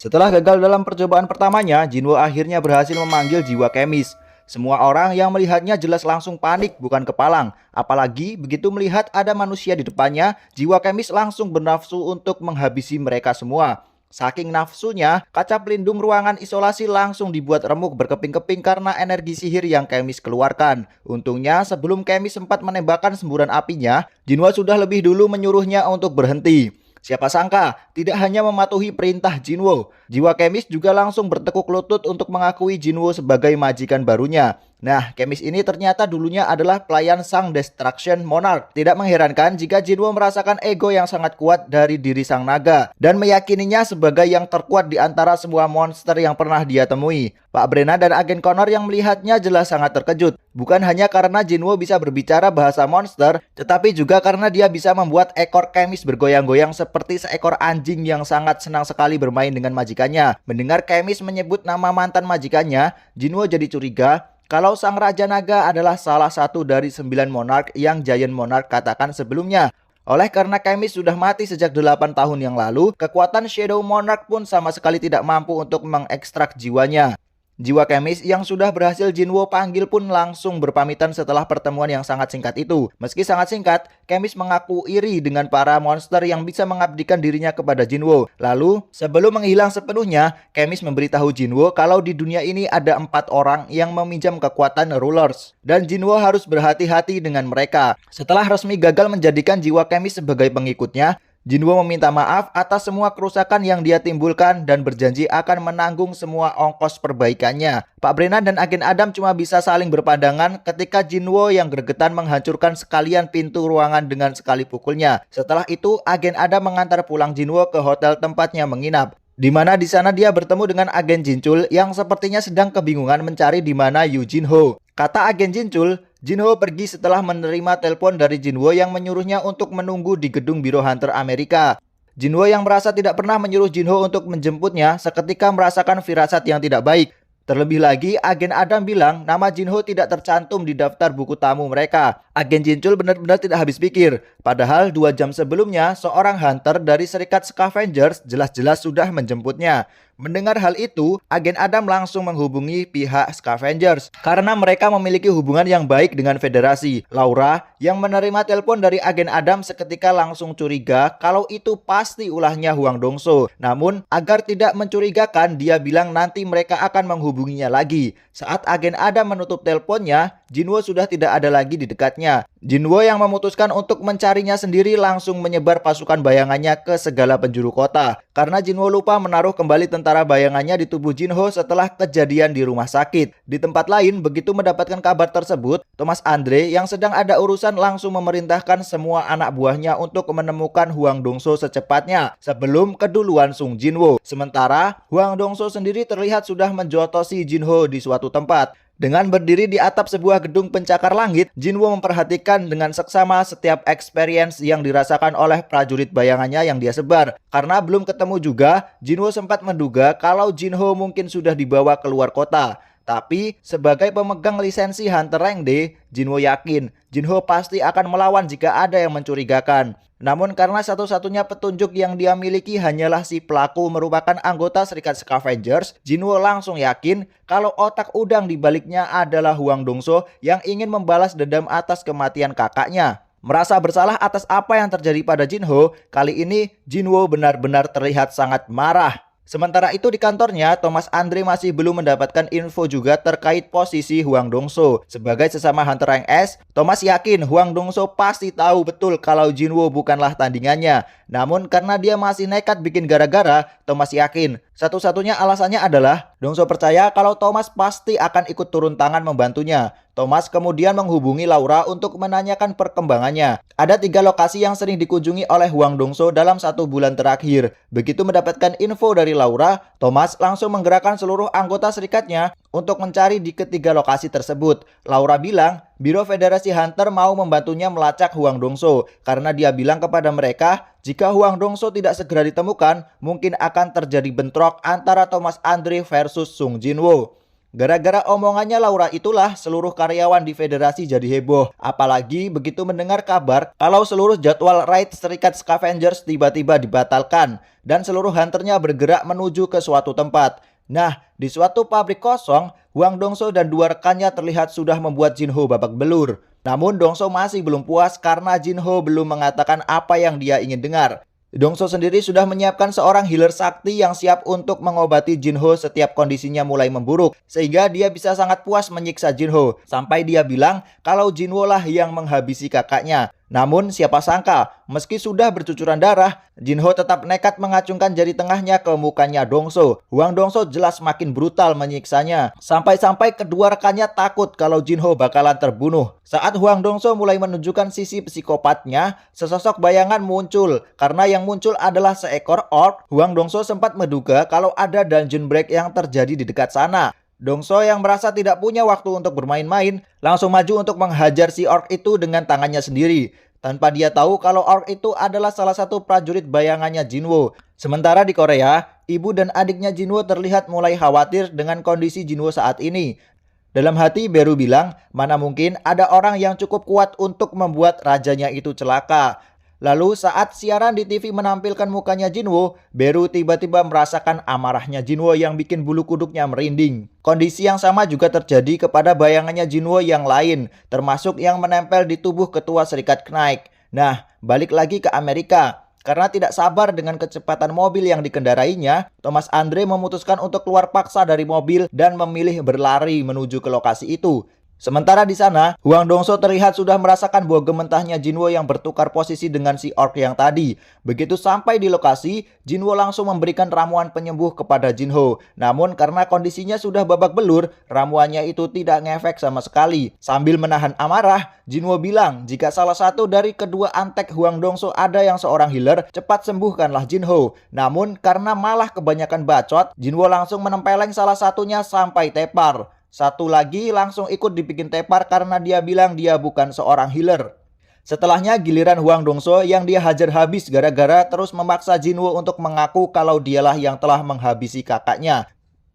Setelah gagal dalam percobaan pertamanya, Jinwo akhirnya berhasil memanggil jiwa kemis. Semua orang yang melihatnya jelas langsung panik, bukan kepalang. Apalagi begitu melihat ada manusia di depannya, jiwa kemis langsung bernafsu untuk menghabisi mereka semua. Saking nafsunya, kaca pelindung ruangan isolasi langsung dibuat remuk berkeping-keping karena energi sihir yang Kemis keluarkan. Untungnya, sebelum Kemis sempat menembakkan semburan apinya, Jinwo sudah lebih dulu menyuruhnya untuk berhenti. Siapa sangka, tidak hanya mematuhi perintah Jinwo, jiwa Kemis juga langsung bertekuk lutut untuk mengakui Jinwo sebagai majikan barunya. Nah, Kemis ini ternyata dulunya adalah pelayan sang Destruction Monarch. Tidak mengherankan jika Jinwo merasakan ego yang sangat kuat dari diri sang naga dan meyakininya sebagai yang terkuat di antara semua monster yang pernah dia temui. Pak Brenna dan Agen Connor yang melihatnya jelas sangat terkejut. Bukan hanya karena Jinwo bisa berbicara bahasa monster, tetapi juga karena dia bisa membuat ekor Kemis bergoyang-goyang seperti seekor anjing yang sangat senang sekali bermain dengan majikannya. Mendengar Kemis menyebut nama mantan majikannya, Jinwo jadi curiga kalau sang Raja Naga adalah salah satu dari 9 monark yang Giant Monarch katakan sebelumnya. Oleh karena Kemis sudah mati sejak 8 tahun yang lalu, kekuatan Shadow Monarch pun sama sekali tidak mampu untuk mengekstrak jiwanya. Jiwa Kemis yang sudah berhasil Jinwo panggil pun langsung berpamitan setelah pertemuan yang sangat singkat itu. Meski sangat singkat, Kemis mengaku iri dengan para monster yang bisa mengabdikan dirinya kepada Jinwo. Lalu, sebelum menghilang sepenuhnya, Kemis memberitahu Jinwo kalau di dunia ini ada 4 orang yang meminjam kekuatan Rulers. Dan Jinwo harus berhati-hati dengan mereka. Setelah resmi gagal menjadikan jiwa Kemis sebagai pengikutnya, Jinwo meminta maaf atas semua kerusakan yang dia timbulkan dan berjanji akan menanggung semua ongkos perbaikannya. Pak Brenna dan Agen Adam cuma bisa saling berpandangan ketika Jinwo yang gregetan menghancurkan sekalian pintu ruangan dengan sekali pukulnya. Setelah itu, Agen Adam mengantar pulang Jinwo ke hotel tempatnya menginap. Di mana di sana dia bertemu dengan Agen Jinchul yang sepertinya sedang kebingungan mencari di mana Yu Jinho. Kata Agen Jinchul, Jinho pergi setelah menerima telepon dari Jinwo yang menyuruhnya untuk menunggu di gedung Biro Hunter Amerika. Jinwo yang merasa tidak pernah menyuruh Jinho untuk menjemputnya seketika merasakan firasat yang tidak baik. Terlebih lagi, Agen Adam bilang nama Jinho tidak tercantum di daftar buku tamu mereka. Agen Jinchul benar-benar tidak habis pikir. Padahal 2 jam sebelumnya, seorang hunter dari Serikat Scavengers jelas-jelas sudah menjemputnya. Mendengar hal itu, Agen Adam langsung menghubungi pihak Scavengers karena mereka memiliki hubungan yang baik dengan Federasi. Laura yang menerima telepon dari Agen Adam seketika langsung curiga kalau itu pasti ulahnya Huang Dongso. Namun, agar tidak mencurigakan, dia bilang nanti mereka akan menghubunginya lagi. Saat Agen Adam menutup teleponnya, Jinwo sudah tidak ada lagi di dekatnya. Jinwo yang memutuskan untuk mencarinya sendiri langsung menyebar pasukan bayangannya ke segala penjuru kota. Karena Jinwo lupa menaruh kembali tentara bayangannya di tubuh Jinho setelah kejadian di rumah sakit. Di tempat lain, begitu mendapatkan kabar tersebut, Thomas Andre yang sedang ada urusan langsung memerintahkan semua anak buahnya untuk menemukan Huang Dongso secepatnya sebelum keduluan Sung Jinwo. Sementara, Huang Dongso sendiri terlihat sudah menjotosi Jinho di suatu tempat. Dengan berdiri di atap sebuah gedung pencakar langit, Jinwo memperhatikan dengan seksama setiap experience yang dirasakan oleh prajurit bayangannya yang dia sebar. Karena belum ketemu juga, Jinwo sempat menduga kalau Jinho mungkin sudah dibawa keluar kota. Tapi, sebagai pemegang lisensi Hunter Rank D, Jinwo yakin Jinho pasti akan melawan jika ada yang mencurigakan. Namun karena satu-satunya petunjuk yang dia miliki hanyalah si pelaku merupakan anggota Serikat Scavengers, Jinwo langsung yakin kalau otak udang di baliknya adalah Huang Dongso yang ingin membalas dendam atas kematian kakaknya. Merasa bersalah atas apa yang terjadi pada Jinho, kali ini Jinwo benar-benar terlihat sangat marah. Sementara itu di kantornya, Thomas Andre masih belum mendapatkan info juga terkait posisi Huang Dongso. Sebagai sesama Hunter Rank S, Thomas yakin Huang Dongso pasti tahu betul kalau Jinwo bukanlah tandingannya. Namun karena dia masih nekat bikin gara-gara, Thomas yakin satu-satunya alasannya adalah Dongso percaya kalau Thomas pasti akan ikut turun tangan membantunya. Thomas kemudian menghubungi Laura untuk menanyakan perkembangannya. Ada 3 lokasi yang sering dikunjungi oleh Huang Dongso dalam 1 bulan terakhir. Begitu mendapatkan info dari Laura, Thomas langsung menggerakkan seluruh anggota serikatnya untuk mencari di ketiga lokasi tersebut. Laura bilang, Biro Federasi Hunter mau membantunya melacak Huang Dongso karena dia bilang kepada mereka jika Huang Dongso tidak segera ditemukan, mungkin akan terjadi bentrok antara Thomas Andre versus Sung Jinwo. Gara-gara omongannya Laura itulah seluruh karyawan di federasi jadi heboh. Apalagi begitu mendengar kabar kalau seluruh jadwal raid Serikat Scavengers tiba-tiba dibatalkan dan seluruh hunternya bergerak menuju ke suatu tempat. Nah, di suatu pabrik kosong, Hwang Dongso dan dua rekannya terlihat sudah membuat Jinho babak belur. Namun Dongso masih belum puas karena Jinho belum mengatakan apa yang dia ingin dengar. Dongso sendiri sudah menyiapkan seorang healer sakti yang siap untuk mengobati Jinho setiap kondisinya mulai memburuk. Sehingga dia bisa sangat puas menyiksa Jinho. Sampai dia bilang kalau Jinho lah yang menghabisi kakaknya. Namun siapa sangka, meski sudah bercucuran darah, Jinho tetap nekat mengacungkan jari tengahnya ke mukanya Dongso. Hwang Dongso jelas makin brutal menyiksanya. Sampai-sampai kedua rekannya takut kalau Jinho bakalan terbunuh. Saat Hwang Dongso mulai menunjukkan sisi psikopatnya, sesosok bayangan muncul. Karena yang muncul adalah seekor orc, Hwang Dongso sempat menduga kalau ada dungeon break yang terjadi di dekat sana. Dongso yang merasa tidak punya waktu untuk bermain-main, langsung maju untuk menghajar si orc itu dengan tangannya sendiri. Tanpa dia tahu kalau orc itu adalah salah satu prajurit bayangannya Jinwo. Sementara di Korea, ibu dan adiknya Jinwo terlihat mulai khawatir dengan kondisi Jinwo saat ini. Dalam hati Beru bilang, mana mungkin ada orang yang cukup kuat untuk membuat rajanya itu celaka. Lalu saat siaran di TV menampilkan mukanya Jinwo, Beru tiba-tiba merasakan amarahnya Jinwo yang bikin bulu kuduknya merinding. Kondisi yang sama juga terjadi kepada bayangannya Jinwo yang lain, termasuk yang menempel di tubuh ketua Serikat Knight. Nah, balik lagi ke Amerika. Karena tidak sabar dengan kecepatan mobil yang dikendarainya, Thomas Andre memutuskan untuk keluar paksa dari mobil dan memilih berlari menuju ke lokasi itu. Sementara di sana, Hwang Dongso terlihat sudah merasakan bau gementahnya Jinwo yang bertukar posisi dengan si orc yang tadi. Begitu sampai di lokasi, Jinwo langsung memberikan ramuan penyembuh kepada Jinho. Namun karena kondisinya sudah babak belur, ramuannya itu tidak ngefek sama sekali. Sambil menahan amarah, Jinwo bilang jika salah satu dari kedua antek Hwang Dongso ada yang seorang healer, cepat sembuhkanlah Jinho. Namun karena malah kebanyakan bacot, Jinwo langsung menempeleng salah satunya sampai tepar. Satu lagi langsung ikut dibikin tepar karena dia bilang dia bukan seorang healer. Setelahnya giliran Hwang Dongso yang dia hajar habis gara-gara terus memaksa Jinwo untuk mengaku kalau dialah yang telah menghabisi kakaknya.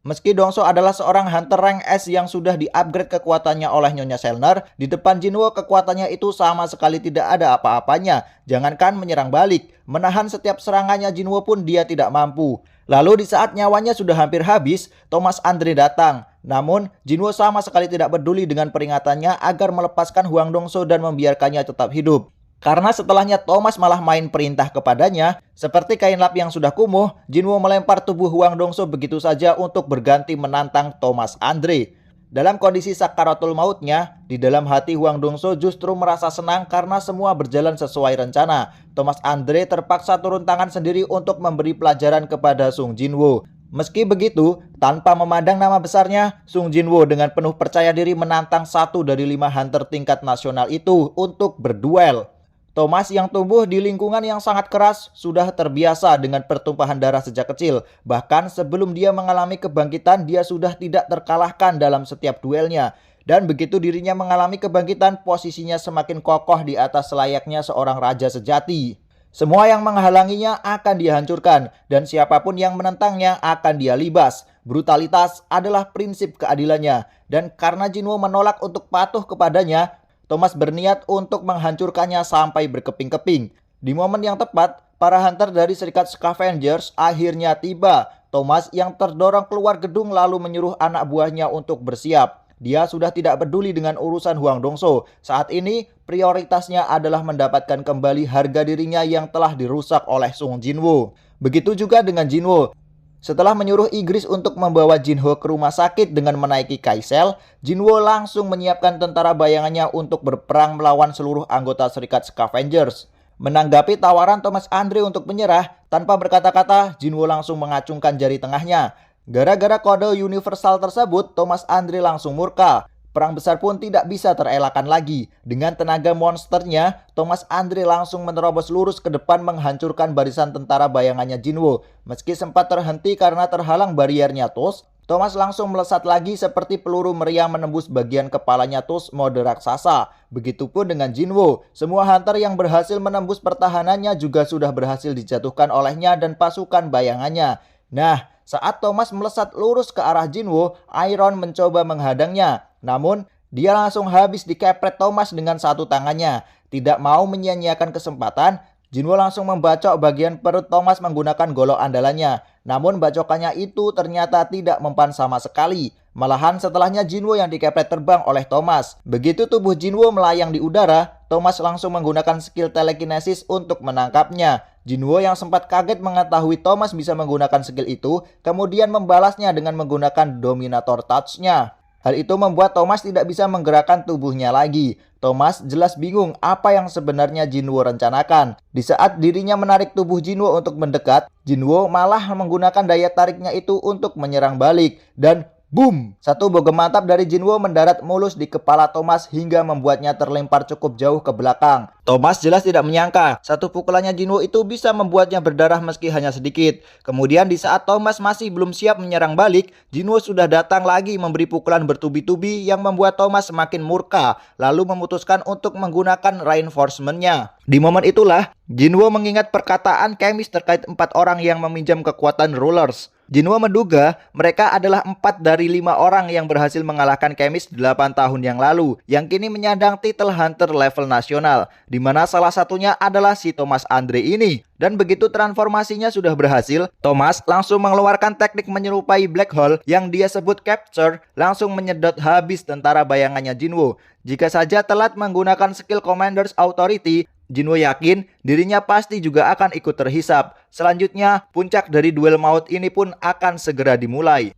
Meski Dongso adalah seorang hunter rank S yang sudah di-upgrade kekuatannya oleh Nyonya Selner, di depan Jinwo kekuatannya itu sama sekali tidak ada apa-apanya. Jangankan menyerang balik, menahan setiap serangannya Jinwo pun dia tidak mampu. Lalu di saat nyawanya sudah hampir habis, Thomas Andre datang. Namun, Jinwo sama sekali tidak peduli dengan peringatannya agar melepaskan Hwang Dongso dan membiarkannya tetap hidup. Karena setelahnya Thomas malah main perintah kepadanya, seperti kain lap yang sudah kumuh, Jinwo melempar tubuh Hwang Dongso begitu saja untuk berganti menantang Thomas Andre. Dalam kondisi sakaratul mautnya, di dalam hati Hwang Dongso justru merasa senang karena semua berjalan sesuai rencana. Thomas Andre terpaksa turun tangan sendiri untuk memberi pelajaran kepada Sung Jinwo. Meski begitu, tanpa memandang nama besarnya, Sung Jinwo dengan penuh percaya diri menantang 1 dari 5 hunter tingkat nasional itu untuk berduel. Thomas yang tumbuh di lingkungan yang sangat keras sudah terbiasa dengan pertumpahan darah sejak kecil. Bahkan sebelum dia mengalami kebangkitan, dia sudah tidak terkalahkan dalam setiap duelnya. Dan begitu dirinya mengalami kebangkitan, posisinya semakin kokoh di atas layaknya seorang raja sejati. Semua yang menghalanginya akan dihancurkan, dan siapapun yang menentangnya akan dia libas. Brutalitas adalah prinsip keadilannya, dan karena Jinwo menolak untuk patuh kepadanya, Thomas berniat untuk menghancurkannya sampai berkeping-keping. Di momen yang tepat, para hunter dari Serikat Scavengers akhirnya tiba. Thomas yang terdorong keluar gedung lalu menyuruh anak buahnya untuk bersiap. Dia sudah tidak peduli dengan urusan Hwang Dongso. Saat ini, prioritasnya adalah mendapatkan kembali harga dirinya yang telah dirusak oleh Sung Jinwo. Begitu juga dengan Jinwo. Setelah menyuruh Igris untuk membawa Jinho ke rumah sakit dengan menaiki kaisel, Jinwo langsung menyiapkan tentara bayangannya untuk berperang melawan seluruh anggota Serikat Scavengers. Menanggapi tawaran Thomas Andre untuk menyerah, tanpa berkata-kata, Jinwo langsung mengacungkan jari tengahnya. Gara-gara kode universal tersebut, Thomas Andre langsung murka. Perang besar pun tidak bisa terelakkan lagi. Dengan tenaga monsternya, Thomas Andre langsung menerobos lurus ke depan menghancurkan barisan tentara bayangannya Jinwo. Meski sempat terhenti karena terhalang bariernya Tus, Thomas langsung melesat lagi seperti peluru meriam menembus bagian kepalanya Tus mode raksasa. Begitupun dengan Jinwo. Semua hunter yang berhasil menembus pertahanannya juga sudah berhasil dijatuhkan olehnya dan pasukan bayangannya. Nah, Saat Thomas melesat lurus ke arah Jinwoo, Iron mencoba menghadangnya. Namun, dia langsung habis dikepret Thomas dengan satu tangannya. Tidak mau menyia-nyiakan kesempatan, Jinwoo langsung membacok bagian perut Thomas menggunakan golok andalannya. Namun bacokannya itu ternyata tidak mempan sama sekali. Malahan setelahnya Jinwoo yang dikepret terbang oleh Thomas. Begitu tubuh Jinwoo melayang di udara, Thomas langsung menggunakan skill telekinesis untuk menangkapnya. Jinwoo yang sempat kaget mengetahui Thomas bisa menggunakan skill itu, kemudian membalasnya dengan menggunakan Dominator Touch-nya. Hal itu membuat Thomas tidak bisa menggerakkan tubuhnya lagi. Thomas jelas bingung apa yang sebenarnya Jinwoo rencanakan. Di saat dirinya menarik tubuh Jinwoo untuk mendekat, Jinwoo malah menggunakan daya tariknya itu untuk menyerang balik. Dan boom! Satu bogem mantap dari Jinwoo mendarat mulus di kepala Thomas hingga membuatnya terlempar cukup jauh ke belakang. Thomas jelas tidak menyangka satu pukulannya Jinwoo itu bisa membuatnya berdarah meski hanya sedikit. Kemudian di saat Thomas masih belum siap menyerang balik, Jinwoo sudah datang lagi memberi pukulan bertubi-tubi yang membuat Thomas semakin murka, lalu memutuskan untuk menggunakan reinforcement-nya. Di momen itulah, Jinwoo mengingat perkataan Kemis terkait 4 orang yang meminjam kekuatan Rulers. Jinwoo menduga mereka adalah 4 dari 5 orang yang berhasil mengalahkan Kemis 8 tahun yang lalu, yang kini menyandang titel Hunter level nasional, di mana salah satunya adalah si Thomas Andre ini. Dan begitu transformasinya sudah berhasil, Thomas langsung mengeluarkan teknik menyerupai Black Hole yang dia sebut Capture, langsung menyedot habis tentara bayangannya Jinwoo. Jika saja telat menggunakan skill Commander's Authority, Jinwoo yakin dirinya pasti juga akan ikut terhisap. Selanjutnya, puncak dari duel maut ini pun akan segera dimulai.